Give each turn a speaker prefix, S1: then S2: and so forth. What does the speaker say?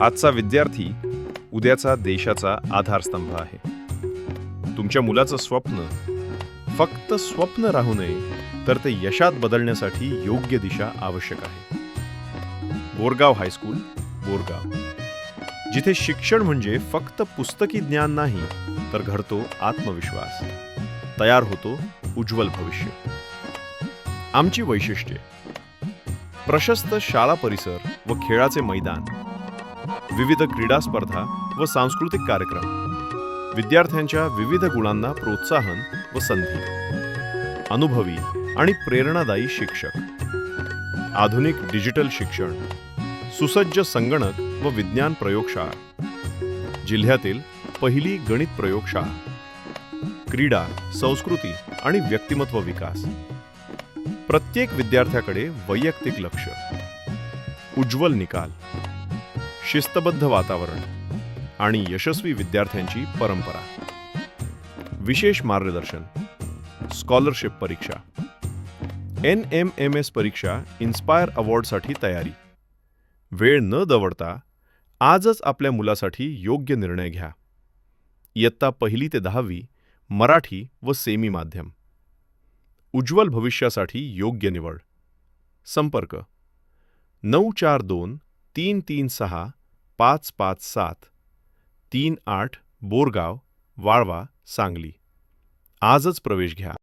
S1: आजचा विद्यार्थी उद्याचा देशाचा आधारस्तंभ आहे. तुमच्या मुलाचं स्वप्न फक्त स्वप्न राहू नये, तर ते यशात बदलण्यासाठी योग्य दिशा आवश्यक आहे. बोरगाव हायस्कूल, बोरगाव, जिथे शिक्षण म्हणजे फक्त पुस्तकी ज्ञान नाही, तर घडतो आत्मविश्वास, तयार होतो उज्ज्वल भविष्य. आमची वैशिष्ट्ये: प्रशस्त शाळा परिसर व खेळाचे मैदान, विविध क्रीडा स्पर्धा व सांस्कृतिक कार्यक्रम, विद्यार्थ्यांच्या विविध गुणांना प्रोत्साहन व संधी, अनुभवी आणि प्रेरणादायी शिक्षक, आधुनिक डिजिटल शिक्षण, सुसज्ज संगणक व विज्ञान प्रयोगशाळा, जिल्ह्यातील पहिली गणित प्रयोगशाळा, क्रीडा, संस्कृती आणि व्यक्तिमत्व विकास. प्रत्येक विद्यार्थ्याकडे वैयक्तिक लक्ष, उज्ज्वल निकाल, शिस्तबद्ध वातावरण आणि यशस्वी विद्यार्थ्यांची परंपरा. विशेष मार्गदर्शन, स्कॉलरशिप परीक्षा, NMMS परीक्षा इन्स्पायर अवॉर्डसाठी तयारी. वेळ न दवडता आजच आपल्या मुलासाठी योग्य निर्णय घ्या. इयत्ता 1ली ते 10वी, मराठी व सेमी माध्यम. उज्ज्वल भविष्यासाठी योग्य निवड. संपर्क 9423365557 38 बोरगाव, वाळवा, सांगली. आजच प्रवेश घ्या.